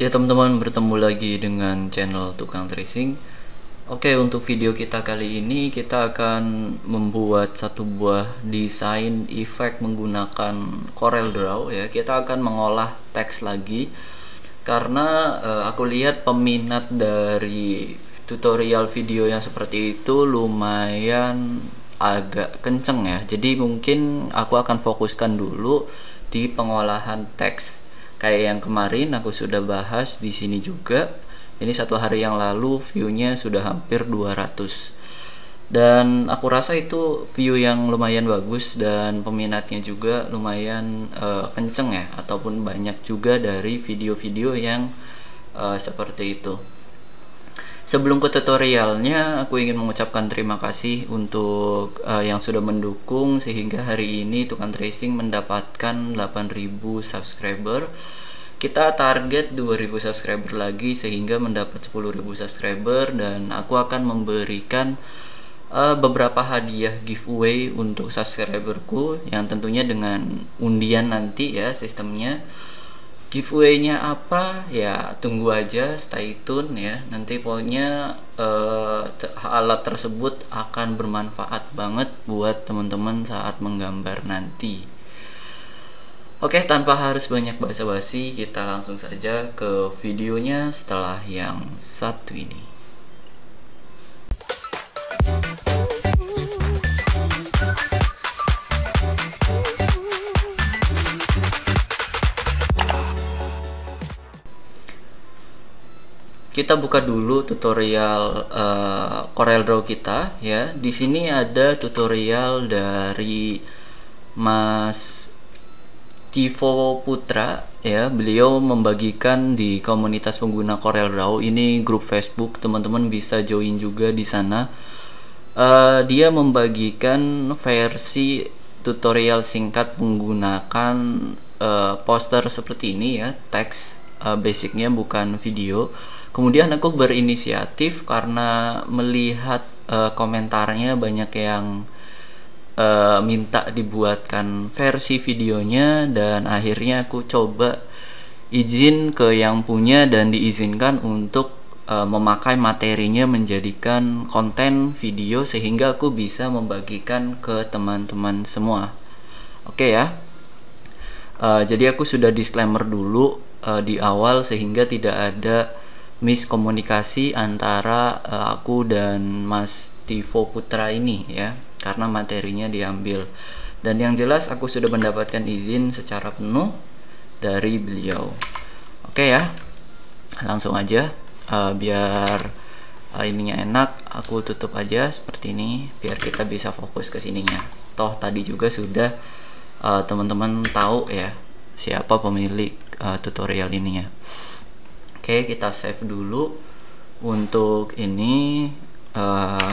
Ya teman-teman, bertemu lagi dengan channel Tukang Tracing. Oke, untuk video kita kali ini kita akan membuat satu buah desain efek menggunakan CorelDRAW ya. Kita akan mengolah teks lagi karena aku lihat peminat dari tutorial video yang seperti itu lumayan agak kenceng ya. Jadi mungkin aku akan fokuskan dulu di pengolahan teks. Kayak yang kemarin aku sudah bahas di sini juga. Ini 1 hari yang lalu viewnya sudah hampir 200. Dan aku rasa itu view yang lumayan bagus dan peminatnya juga lumayan kenceng ya, ataupun banyak juga dari video-video yang seperti itu. Sebelum ke tutorialnya, aku ingin mengucapkan terima kasih untuk yang sudah mendukung sehingga hari ini Tukang Tracing mendapatkan 8.000 subscriber. Kita target 2.000 subscriber lagi sehingga mendapat 10.000 subscriber, dan aku akan memberikan beberapa hadiah giveaway untuk subscriberku yang tentunya dengan undian nanti ya sistemnya. Giveaway-nya apa ya, tunggu aja, stay tune ya. Nanti pokoknya alat tersebut akan bermanfaat banget buat teman-teman saat menggambar nanti. Oke, tanpa harus banyak basa-basi, kita langsung saja ke videonya setelah yang satu ini. Kita buka dulu tutorial CorelDRAW kita ya. Di sini ada tutorial dari Mas Tivo Putra ya. Beliau membagikan di komunitas pengguna CorelDRAW, ini grup Facebook, teman-teman bisa join juga di sana. Dia membagikan versi tutorial singkat menggunakan poster seperti ini ya, teks basicnya bukan video. Kemudian aku berinisiatif karena melihat komentarnya banyak yang minta dibuatkan versi videonya, dan akhirnya aku coba izin ke yang punya dan diizinkan untuk memakai materinya menjadikan konten video sehingga aku bisa membagikan ke teman-teman semua. Oke ya. Jadi aku sudah disclaimer dulu di awal sehingga tidak ada miskomunikasi antara aku dan Mas Tivo Putra ini ya, karena materinya diambil. Dan yang jelas aku sudah mendapatkan izin secara penuh dari beliau. Oke ya, langsung aja biar ininya enak, aku tutup aja seperti ini biar kita bisa fokus ke sininya. Toh tadi juga sudah teman-teman tahu ya siapa pemilik tutorial ininya. Oke, kita save dulu. Untuk ini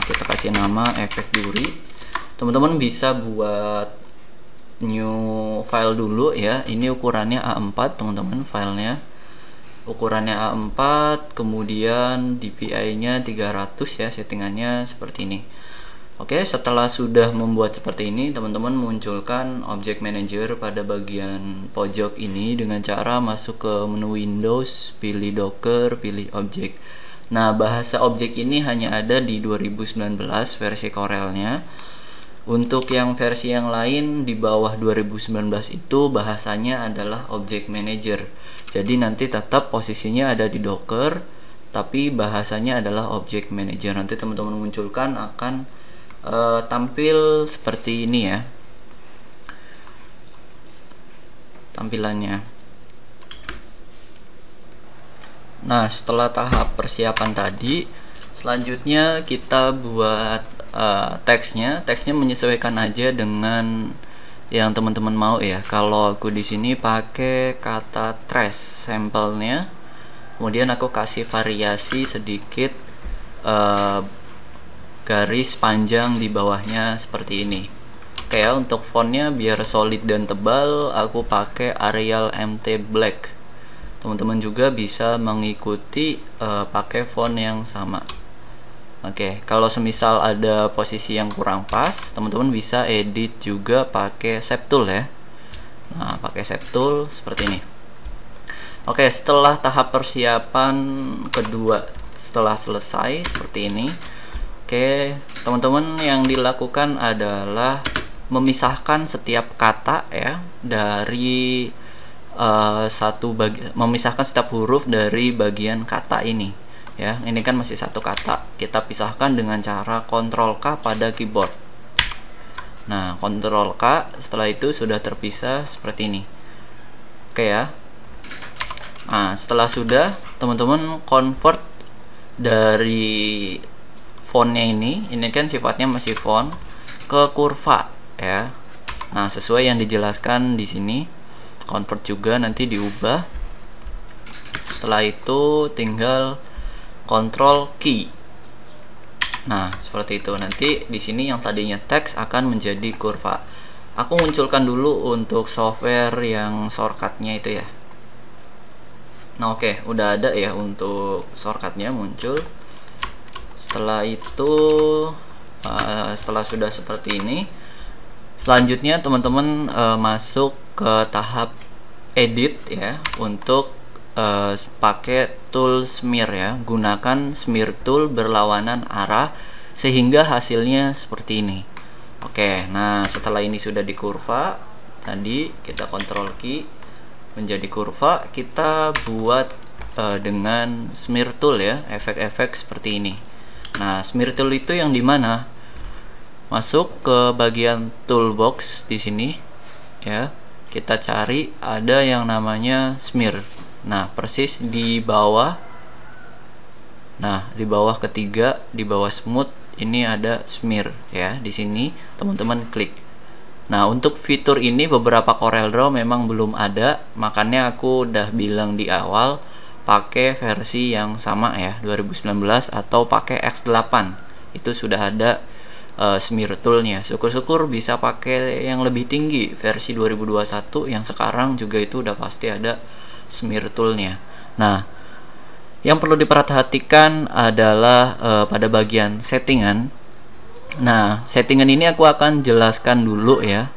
kita kasih nama efek duri. Teman-teman bisa buat new file dulu ya. Ini ukurannya A4 teman-teman, filenya ukurannya A4, kemudian DPI nya 300 ya, settingannya seperti ini. Oke, setelah sudah membuat seperti ini, teman-teman munculkan Object Manager pada bagian pojok ini dengan cara masuk ke menu Windows, pilih Docker, pilih Object. Nah, bahasa Object ini hanya ada di 2019 versi Corelnya. Untuk yang versi yang lain di bawah 2019 itu bahasanya adalah Object Manager. Jadi nanti tetap posisinya ada di Docker, tapi bahasanya adalah Object Manager. Nanti teman-teman munculkan akan tampil seperti ini ya tampilannya. Nah, setelah tahap persiapan tadi, selanjutnya kita buat teksnya menyesuaikan aja dengan yang teman-teman mau ya. Kalau aku di sini pakai kata trace sampelnya, kemudian aku kasih variasi sedikit garis panjang di bawahnya seperti ini. Oke ya, untuk fontnya biar solid dan tebal aku pakai Arial MT Black. Teman-teman juga bisa mengikuti pakai font yang sama. Oke, kalau semisal ada posisi yang kurang pas, teman-teman bisa edit juga pakai Shape Tool ya. Nah, pakai Shape Tool seperti ini. Oke, setelah tahap persiapan kedua setelah selesai seperti ini, oke, teman-teman, yang dilakukan adalah memisahkan setiap kata ya dari memisahkan setiap huruf dari bagian kata ini ya. Ini kan masih satu kata, kita pisahkan dengan cara Ctrl K pada keyboard. Nah, Ctrl K, setelah itu sudah terpisah seperti ini. Oke ya. Nah, setelah sudah, teman-teman convert dari fontnya ini kan sifatnya masih font, ke kurva ya. Nah, sesuai yang dijelaskan di sini, convert juga nanti diubah. Setelah itu tinggal Ctrl key. Nah, seperti itu. Nanti di sini yang tadinya teks akan menjadi kurva. Aku munculkan dulu untuk software yang shortcutnya itu ya. Nah, oke, udah ada ya untuk shortcutnya muncul. Setelah itu, setelah sudah seperti ini, selanjutnya teman-teman masuk ke tahap edit ya, untuk pakai tool smear ya. Gunakan smear tool berlawanan arah sehingga hasilnya seperti ini. Oke, nah setelah ini sudah di kurva, tadi kita Ctrl key menjadi kurva, kita buat dengan smear tool ya, efek-efek seperti ini. Nah, smear tool itu yang dimana? Masuk ke bagian toolbox di sini ya, kita cari ada yang namanya smear. Nah, persis di bawah. Nah, di bawah ketiga, di bawah smooth ini ada smear ya. Di sini teman-teman klik. Nah, untuk fitur ini beberapa CorelDRAW memang belum ada, makanya aku udah bilang di awal pakai versi yang sama ya, 2019 atau pakai X8. Itu sudah ada smear toolnya. Syukur-syukur bisa pakai yang lebih tinggi, versi 2021 yang sekarang juga itu udah pasti ada smear toolnya. Nah, yang perlu diperhatikan adalah pada bagian settingan. Nah, settingan ini aku akan jelaskan dulu ya.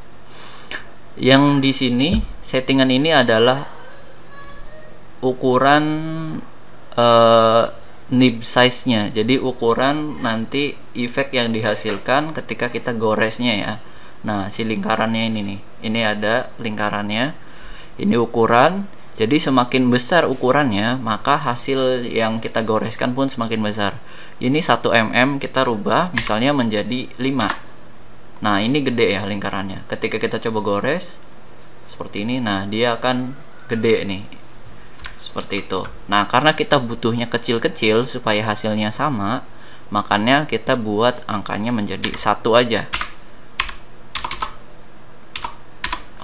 Yang di sini settingan ini adalah ukuran nib size-nya. Jadi ukuran nanti efek yang dihasilkan ketika kita goresnya ya. Nah, si lingkarannya ini nih. Ini ada lingkarannya. Ini ukuran. Jadi semakin besar ukurannya, maka hasil yang kita goreskan pun semakin besar. Ini 1 mm kita rubah misalnya menjadi 5. Nah, ini gede ya lingkarannya. Ketika kita coba gores seperti ini, nah dia akan gede nih. Seperti itu. Nah, karena kita butuhnya kecil-kecil supaya hasilnya sama, makanya kita buat angkanya menjadi 1 aja.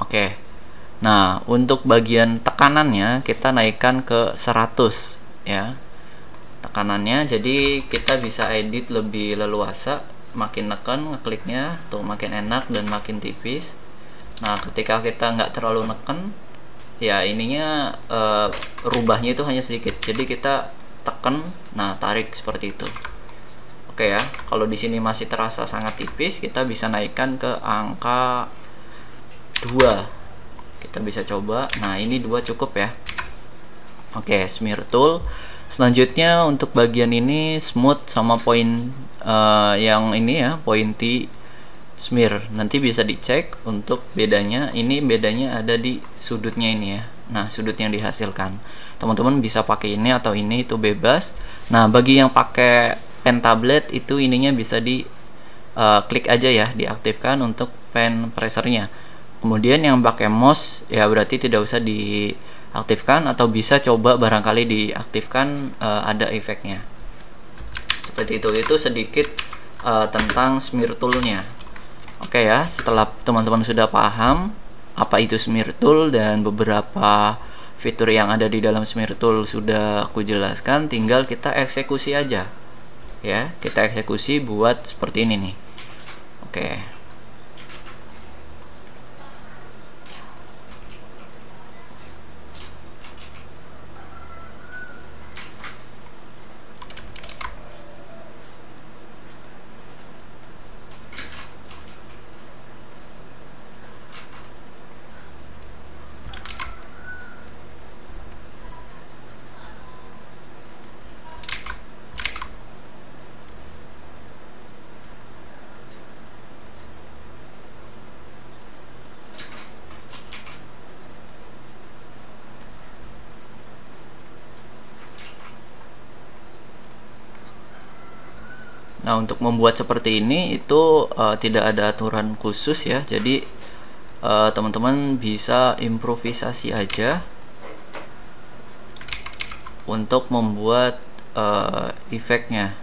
Oke. Nah, untuk bagian tekanannya kita naikkan ke 100 ya. Tekanannya, jadi kita bisa edit lebih leluasa, makin neken ngekliknya tuh makin enak dan makin tipis. Nah, ketika kita nggak terlalu neken ya, ininya rubahnya itu hanya sedikit, jadi kita tekan, nah tarik seperti itu. Oke ya, kalau di sini masih terasa sangat tipis, kita bisa naikkan ke angka 2. Kita bisa coba. Nah, ini 2 cukup ya. Oke, smear tool. Selanjutnya untuk bagian ini smooth sama point yang ini ya, pointy smear. Nanti bisa dicek untuk bedanya. Ini bedanya ada di sudutnya ini ya. Nah, sudut yang dihasilkan. Teman-teman bisa pakai ini atau ini, itu bebas. Nah, bagi yang pakai pen tablet itu ininya bisa di klik aja ya, diaktifkan untuk pen pressernya. Kemudian yang pakai mouse ya berarti tidak usah diaktifkan, atau bisa coba barangkali diaktifkan, ada efeknya. Seperti itu sedikit tentang smear toolnya. Oke ya, setelah teman-teman sudah paham apa itu smear tool dan beberapa fitur yang ada di dalam smear tool sudah aku jelaskan, tinggal kita eksekusi aja ya. Kita eksekusi buat seperti ini nih. Oke. Nah, untuk membuat seperti ini itu tidak ada aturan khusus ya. Jadi teman-teman bisa improvisasi aja untuk membuat efeknya.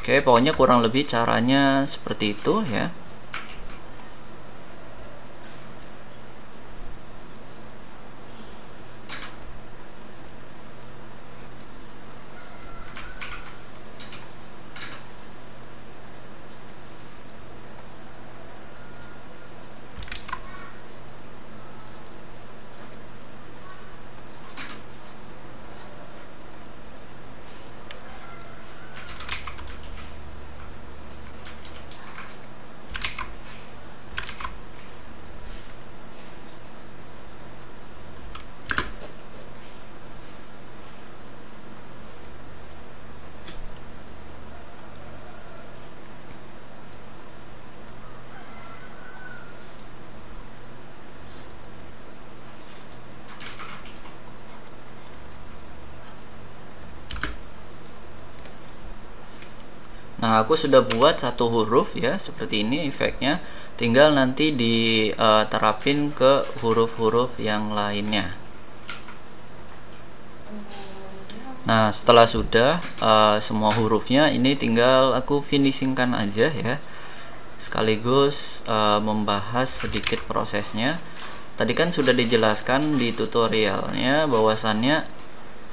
Oke, pokoknya kurang lebih caranya seperti itu ya. Nah, aku sudah buat satu huruf ya, seperti ini efeknya. Tinggal nanti diterapin ke huruf-huruf yang lainnya. Nah, setelah sudah semua hurufnya, ini tinggal aku finishingkan aja ya. Sekaligus membahas sedikit prosesnya. Tadi kan sudah dijelaskan di tutorialnya bahwasannya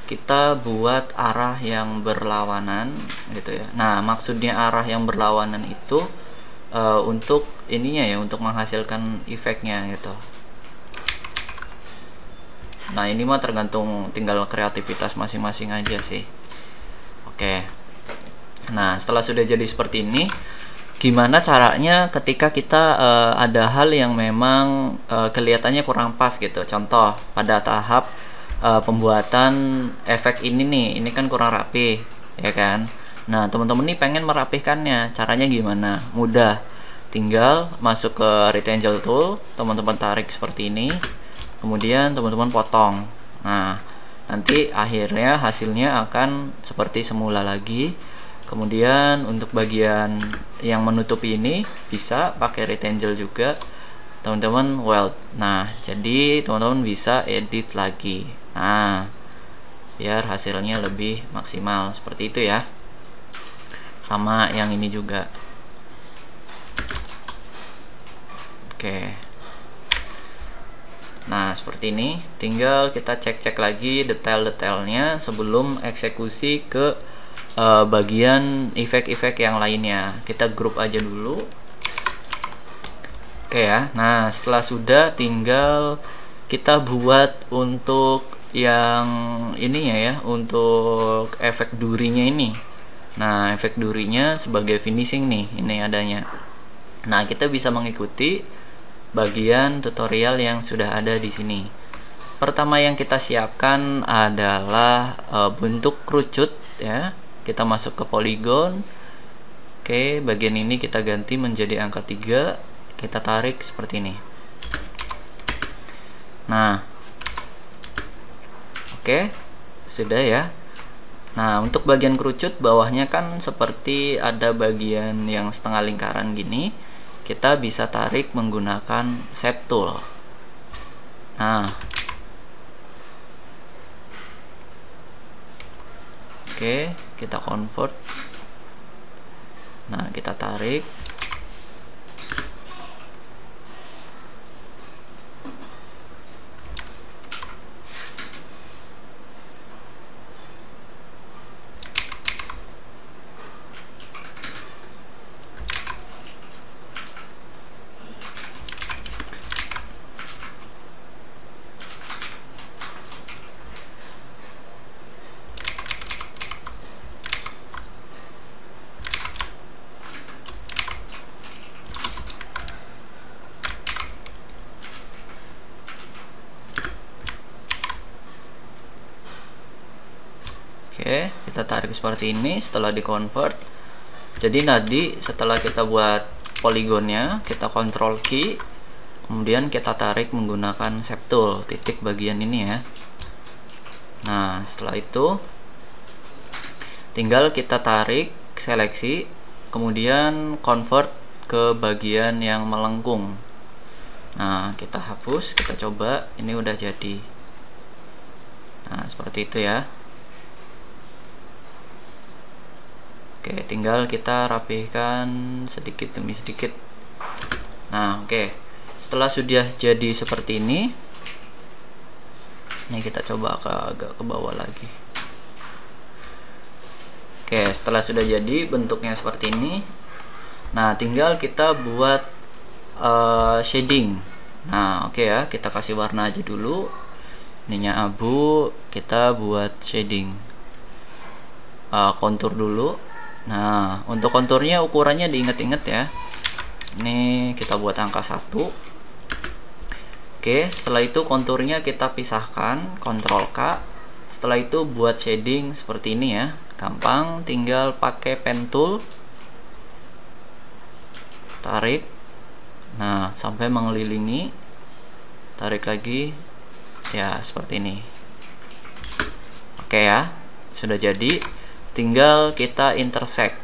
kita buat arah yang berlawanan gitu ya. Nah, maksudnya arah yang berlawanan itu untuk ininya ya, untuk menghasilkan efeknya gitu. Nah, ini mah tergantung tinggal kreativitas masing-masing aja sih. Oke. Nah, setelah sudah jadi seperti ini, gimana caranya ketika kita ada hal yang memang kelihatannya kurang pas gitu. Contoh, pada tahap pembuatan efek ini kan kurang rapi ya kan. Nah, teman-teman nih pengen merapihkannya, caranya gimana? Mudah, tinggal masuk ke rectangle tool, teman-teman tarik seperti ini, kemudian teman-teman potong. Nah, nanti akhirnya hasilnya akan seperti semula lagi. Kemudian untuk bagian yang menutupi ini bisa pakai rectangle juga teman-teman, weld. Nah, jadi teman-teman bisa edit lagi. Nah, biar hasilnya lebih maksimal seperti itu ya. Sama yang ini juga. Oke. Nah, seperti ini. Tinggal kita cek-cek lagi detail-detailnya sebelum eksekusi ke bagian efek-efek yang lainnya. Kita grup aja dulu. Oke ya. Nah, setelah sudah tinggal kita buat untuk yang ininya ya, untuk efek durinya ini. Nah, efek durinya sebagai finishing nih, ini adanya. Nah, kita bisa mengikuti bagian tutorial yang sudah ada di sini. Pertama yang kita siapkan adalah bentuk kerucut ya. Kita masuk ke polygon. Oke, bagian ini kita ganti menjadi angka 3. Kita tarik seperti ini. Nah, oke, sudah ya. Nah, untuk bagian kerucut bawahnya kan seperti ada bagian yang setengah lingkaran gini. Kita bisa tarik menggunakan shape tool. Nah, oke, kita convert. Nah, kita tarik. Oke, kita tarik seperti ini setelah di convert. Jadi tadi setelah kita buat poligonnya, kita control key, kemudian kita tarik menggunakan shape tool, titik bagian ini ya. Nah, setelah itu tinggal kita tarik, seleksi, kemudian convert ke bagian yang melengkung. Nah, kita hapus, kita coba, ini udah jadi. Nah, seperti itu ya. Oke, tinggal kita rapihkan sedikit demi sedikit. Nah, oke. Setelah sudah jadi seperti ini kita coba agak ke bawah lagi. Oke, setelah sudah jadi bentuknya seperti ini, nah tinggal kita buat shading. Nah, oke ya, kita kasih warna aja dulu. Ininya abu, kita buat shading. Kontur dulu. Nah, untuk konturnya ukurannya diinget-inget ya. Ini kita buat angka 1. Oke, setelah itu konturnya kita pisahkan, Ctrl K. Setelah itu buat shading seperti ini ya. Gampang, tinggal pakai pen tool. Tarik. Nah, sampai mengelilingi, tarik lagi ya, seperti ini. Oke ya, sudah jadi, tinggal kita intersect.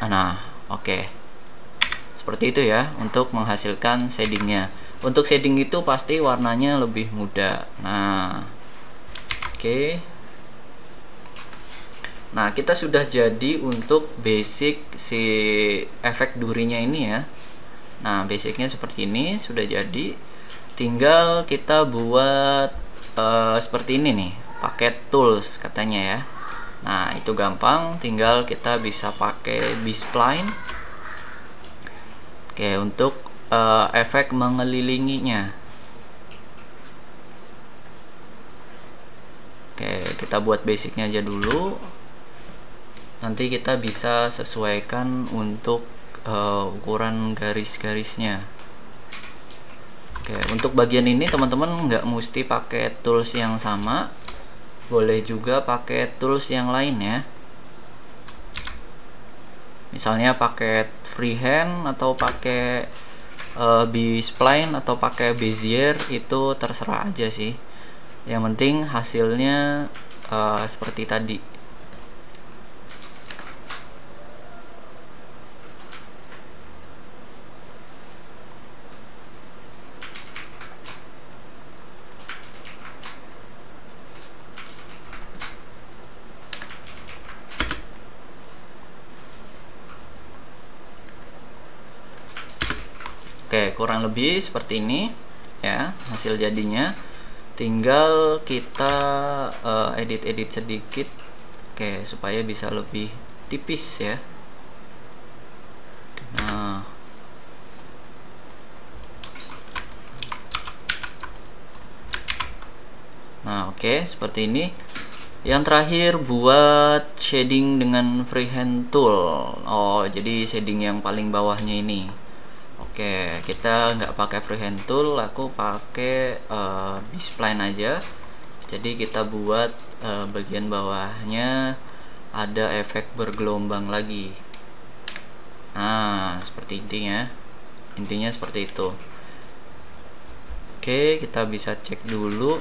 Nah, oke, seperti itu ya untuk menghasilkan shadingnya. Untuk shading itu pasti warnanya lebih muda. Nah, oke. Nah, kita sudah jadi untuk basic si efek durinya ini ya. Nah, basicnya seperti ini, sudah jadi. Tinggal kita buat seperti ini nih, pakai tools katanya ya. Nah, itu gampang, tinggal kita bisa pakai B-spline. Oke, untuk efek mengelilinginya. Oke, kita buat basicnya aja dulu. Nanti kita bisa sesuaikan untuk ukuran garis-garisnya. Oke, untuk bagian ini teman-teman nggak mesti pakai tools yang sama, boleh juga pakai tools yang lain ya. Misalnya pakai freehand atau pakai B-spline atau pakai Bezier, itu terserah aja sih. Yang penting hasilnya seperti tadi. Oke, kurang lebih seperti ini ya hasil jadinya. Tinggal kita edit-edit sedikit, oke, supaya bisa lebih tipis ya. Nah, oke, seperti ini. Yang terakhir buat shading dengan freehand tool. Oh, jadi shading yang paling bawahnya ini. Oke, kita nggak pakai freehand tool, aku pakai B-spline aja. Jadi kita buat bagian bawahnya ada efek bergelombang lagi. Nah, seperti intinya seperti itu. Oke, kita bisa cek dulu.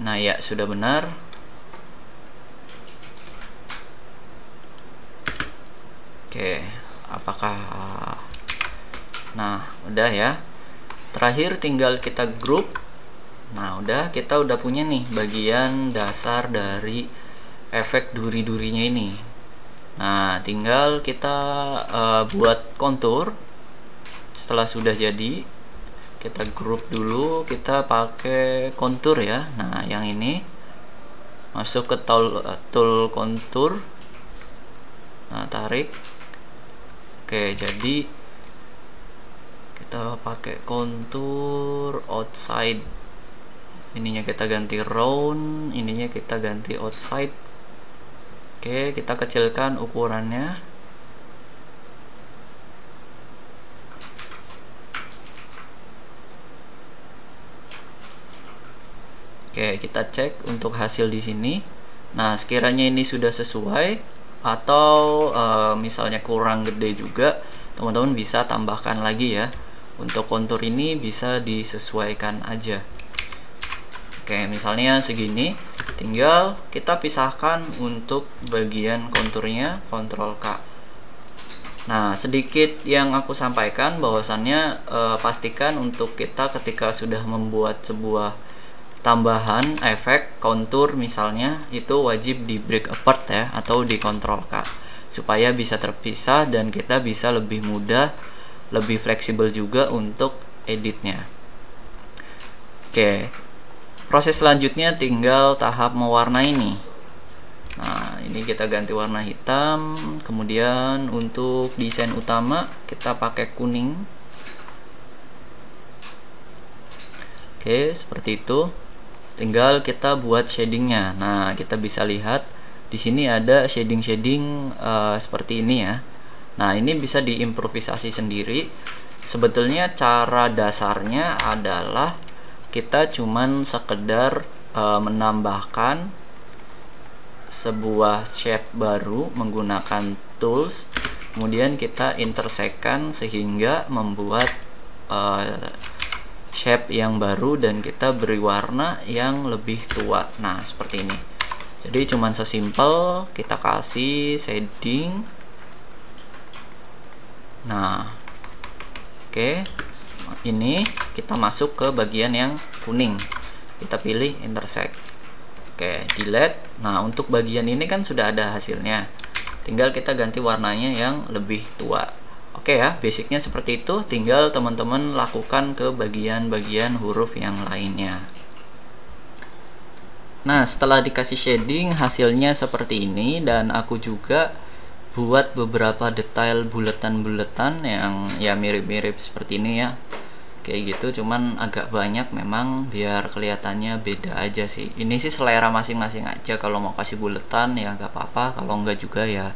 Nah ya, sudah benar. Oke, apakah nah udah ya. Terakhir tinggal kita group. Nah udah, kita udah punya nih bagian dasar dari efek duri-durinya ini. Nah tinggal kita buat kontur. Setelah sudah jadi, kita group dulu, kita pakai kontur ya. Nah yang ini masuk ke tool kontur. Nah tarik. Oke, jadi kita pakai kontur outside. Ininya kita ganti round, ininya kita ganti outside. Oke, kita kecilkan ukurannya. Oke, kita cek untuk hasil di sini. Nah, sekiranya ini sudah sesuai, atau misalnya kurang gede juga, teman-teman bisa tambahkan lagi ya. Untuk kontur ini bisa disesuaikan aja. Oke, misalnya segini, tinggal kita pisahkan untuk bagian konturnya, Ctrl K. Nah, sedikit yang aku sampaikan bahwasannya pastikan untuk kita ketika sudah membuat sebuah tambahan efek kontur misalnya, itu wajib di break apart ya, atau di Ctrl K, supaya bisa terpisah dan kita bisa lebih mudah, lebih fleksibel juga untuk editnya. Oke, proses selanjutnya tinggal tahap mewarnai nih. Nah, ini kita ganti warna hitam. Kemudian untuk desain utama kita pakai kuning. Oke, seperti itu. Tinggal kita buat shadingnya. Nah, kita bisa lihat di sini ada shading-shading seperti ini ya. Nah, ini bisa diimprovisasi sendiri. Sebetulnya cara dasarnya adalah kita cuman sekedar menambahkan sebuah shape baru menggunakan tools, kemudian kita intersectkan sehingga membuat shape yang baru dan kita beri warna yang lebih tua. Nah, seperti ini. Jadi cuman sesimpel kita kasih shading. Nah, oke, ini kita masuk ke bagian yang kuning, kita pilih intersect. Oke, delete. Nah, untuk bagian ini kan sudah ada hasilnya, tinggal kita ganti warnanya yang lebih tua. Oke ya, basicnya seperti itu. Tinggal teman-teman lakukan ke bagian-bagian huruf yang lainnya. Nah, setelah dikasih shading, hasilnya seperti ini. Dan aku juga buat beberapa detail buletan-buletan yang ya mirip-mirip seperti ini ya, kayak gitu, cuman agak banyak memang biar kelihatannya beda aja sih. Ini sih selera masing-masing aja, kalau mau kasih buletan ya gak apa-apa, kalau enggak juga ya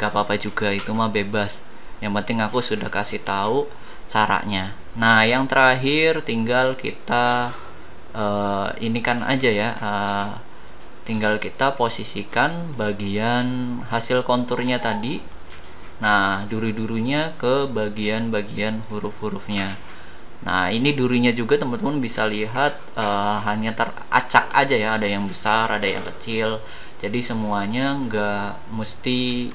gak apa-apa juga, itu mah bebas. Yang penting aku sudah kasih tahu caranya. Nah, yang terakhir tinggal kita ini kan aja ya, tinggal kita posisikan bagian hasil konturnya tadi. Nah, duri-durinya ke bagian-bagian huruf-hurufnya. Nah, ini durinya juga teman-teman bisa lihat hanya teracak aja ya, ada yang besar, ada yang kecil. Jadi semuanya nggak mesti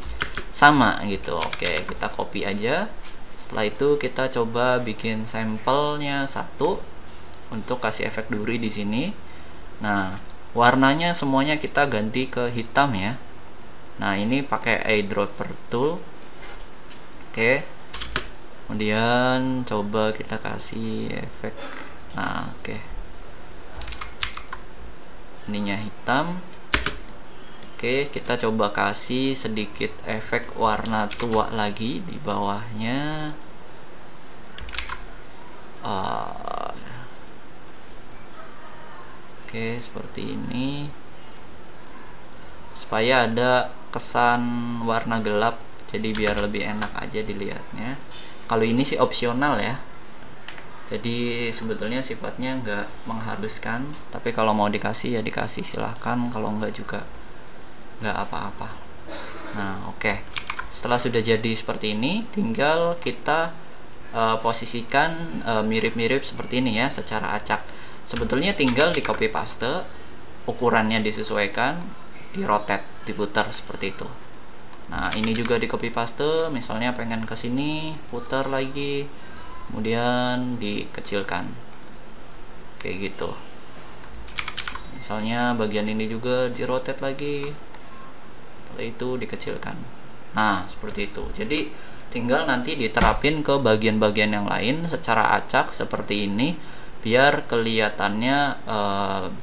sama gitu. Oke, kita copy aja. Setelah itu kita coba bikin sampelnya satu untuk kasih efek duri di sini. Nah, warnanya semuanya kita ganti ke hitam ya. Nah, ini pakai eyedropper tool. Oke. Kemudian coba kita kasih efek. Nah, oke. Ininya hitam. Oke, kita coba kasih sedikit efek warna tua lagi di bawahnya. Oke, seperti ini. Supaya ada kesan warna gelap, jadi biar lebih enak aja dilihatnya. Kalau ini sih opsional ya, jadi sebetulnya sifatnya nggak mengharuskan, tapi kalau mau dikasih ya dikasih, silahkan. Kalau nggak juga nggak apa-apa. Nah, oke. Setelah sudah jadi seperti ini, tinggal kita posisikan mirip-mirip seperti ini ya, secara acak. Sebetulnya tinggal di copy paste, ukurannya disesuaikan, di rotate, diputar seperti itu. Nah, ini juga di copy paste, misalnya pengen ke sini, putar lagi, kemudian dikecilkan. Kayak gitu. Misalnya bagian ini juga di rotate lagi, setelah itu dikecilkan. Nah, seperti itu. Jadi tinggal nanti diterapin ke bagian-bagian yang lain secara acak seperti ini, biar kelihatannya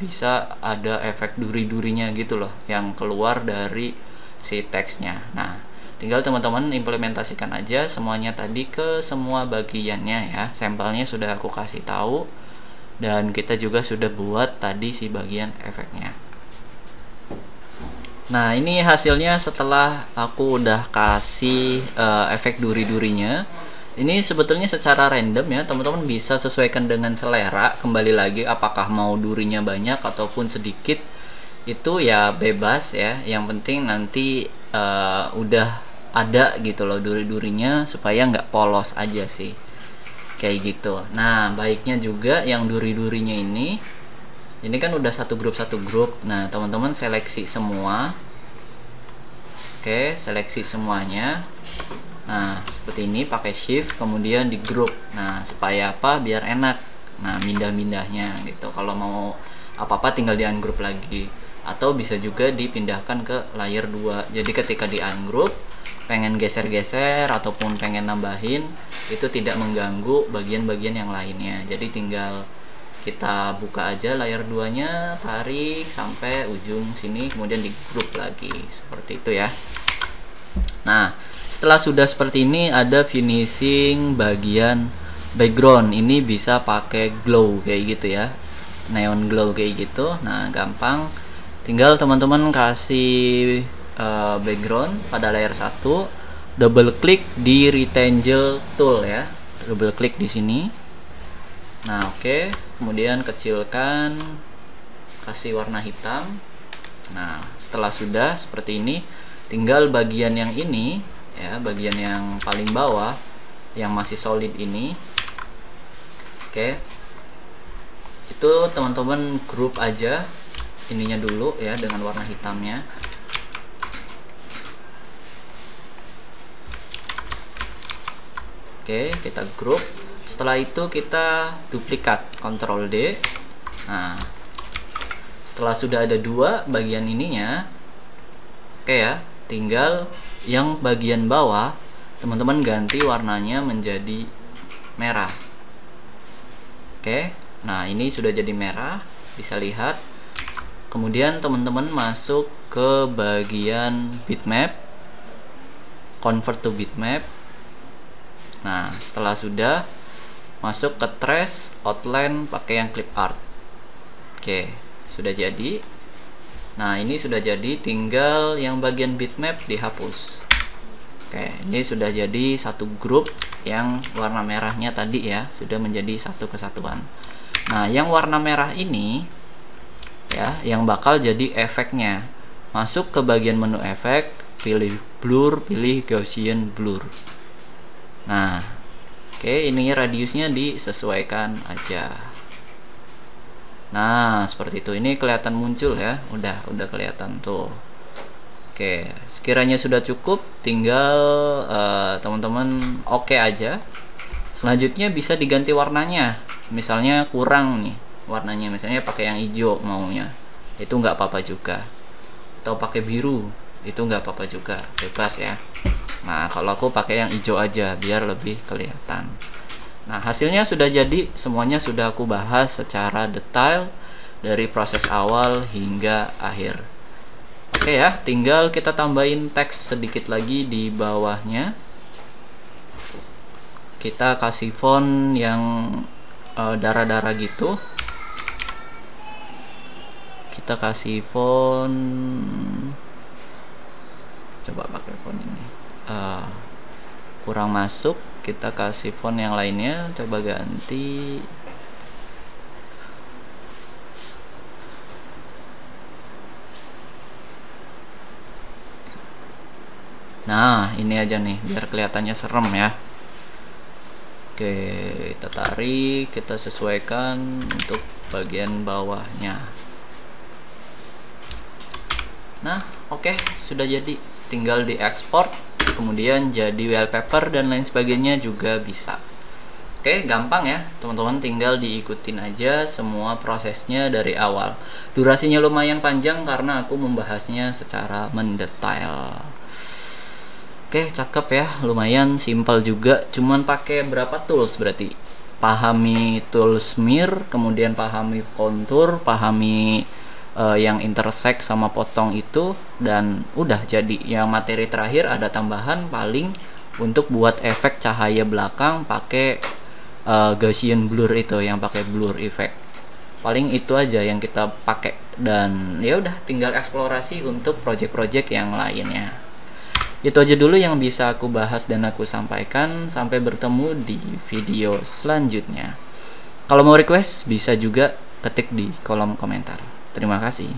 bisa ada efek duri-durinya gitu loh yang keluar dari si teksnya. Nah, tinggal teman-teman implementasikan aja semuanya tadi ke semua bagiannya ya. Sampelnya sudah aku kasih tahu, dan kita juga sudah buat tadi si bagian efeknya. Nah, ini hasilnya setelah aku udah kasih efek duri-durinya. Ini sebetulnya secara random ya, teman-teman bisa sesuaikan dengan selera. Kembali lagi, apakah mau durinya banyak ataupun sedikit, itu ya bebas ya. Yang penting nanti udah ada gitu loh duri-durinya, supaya nggak polos aja sih, kayak gitu. Nah, baiknya juga yang duri-durinya ini kan udah satu grup. Nah, teman-teman seleksi semua. Oke, seleksi semuanya. Nah, seperti ini, pakai shift kemudian di grup. Nah, supaya apa? Biar enak. Nah, mindah-mindahnya gitu. Kalau mau apa-apa tinggal di ungroup lagi, atau bisa juga dipindahkan ke layer 2. Jadi ketika di ungroup pengen geser-geser ataupun pengen nambahin, itu tidak mengganggu bagian-bagian yang lainnya. Jadi tinggal kita buka aja layer 2-nya, tarik sampai ujung sini, kemudian di grup lagi, seperti itu ya. Nah, setelah sudah seperti ini, ada finishing bagian background. Ini bisa pakai glow kayak gitu ya, neon glow kayak gitu. Nah, gampang, tinggal teman-teman kasih background pada layer 1, double klik di rectangle tool ya, double klik di sini. Nah, oke, kemudian kecilkan, kasih warna hitam. Nah, setelah sudah seperti ini, tinggal bagian yang ini ya, bagian yang paling bawah yang masih solid ini. Oke, itu teman-teman grup aja ininya dulu ya dengan warna hitamnya. Oke, kita grup. Setelah itu kita duplikat, Ctrl D. Nah, setelah sudah ada dua bagian ininya, oke ya, tinggal yang bagian bawah teman-teman ganti warnanya menjadi merah. Oke, nah ini sudah jadi merah, bisa lihat. Kemudian teman-teman masuk ke bagian bitmap, convert to bitmap. Nah, setelah sudah, masuk ke trace outline pakai yang clip art. Oke, sudah jadi. Nah, ini sudah jadi, tinggal yang bagian bitmap dihapus. Oke, ini sudah jadi satu grup yang warna merahnya tadi ya, sudah menjadi satu kesatuan. Nah, yang warna merah ini ya, yang bakal jadi efeknya. Masuk ke bagian menu efek, pilih blur, pilih Gaussian blur. Nah, oke, ini radiusnya disesuaikan aja. Nah, seperti itu. Ini kelihatan muncul ya. Udah kelihatan tuh. Oke, sekiranya sudah cukup, tinggal teman-teman oke aja. Selanjutnya bisa diganti warnanya. Misalnya kurang nih warnanya, misalnya pakai yang hijau maunya, itu nggak apa-apa juga. Atau pakai biru, itu nggak apa-apa juga, bebas ya. Nah, kalau aku pakai yang hijau aja biar lebih kelihatan. Nah, hasilnya sudah jadi, semuanya sudah aku bahas secara detail dari proses awal hingga akhir. Oke ya, tinggal kita tambahin teks sedikit lagi di bawahnya. Kita kasih font yang darah-darah gitu. Kita kasih font, coba pakai font ini. Kurang masuk, kita kasih font yang lainnya, coba ganti. Nah, ini aja nih biar kelihatannya serem ya. Oke, kita tarik, kita sesuaikan untuk bagian bawahnya. Nah, oke, sudah jadi, tinggal diekspor, kemudian jadi wallpaper dan lain sebagainya juga bisa. Oke, gampang ya teman-teman, tinggal diikutin aja semua prosesnya dari awal. Durasinya lumayan panjang karena aku membahasnya secara mendetail. Oke, cakep ya, lumayan simple juga, cuman pakai berapa tools berarti? Pahami tools smear, kemudian pahami contour, pahami yang intersect sama potong itu, dan udah jadi. Yang materi terakhir ada tambahan paling untuk buat efek cahaya belakang pakai Gaussian blur itu, yang pakai blur effect. Paling itu aja yang kita pakai, dan ya udah tinggal eksplorasi untuk project-project yang lainnya. Itu aja dulu yang bisa aku bahas dan aku sampaikan. Sampai bertemu di video selanjutnya. Kalau mau request bisa juga ketik di kolom komentar. Terima kasih.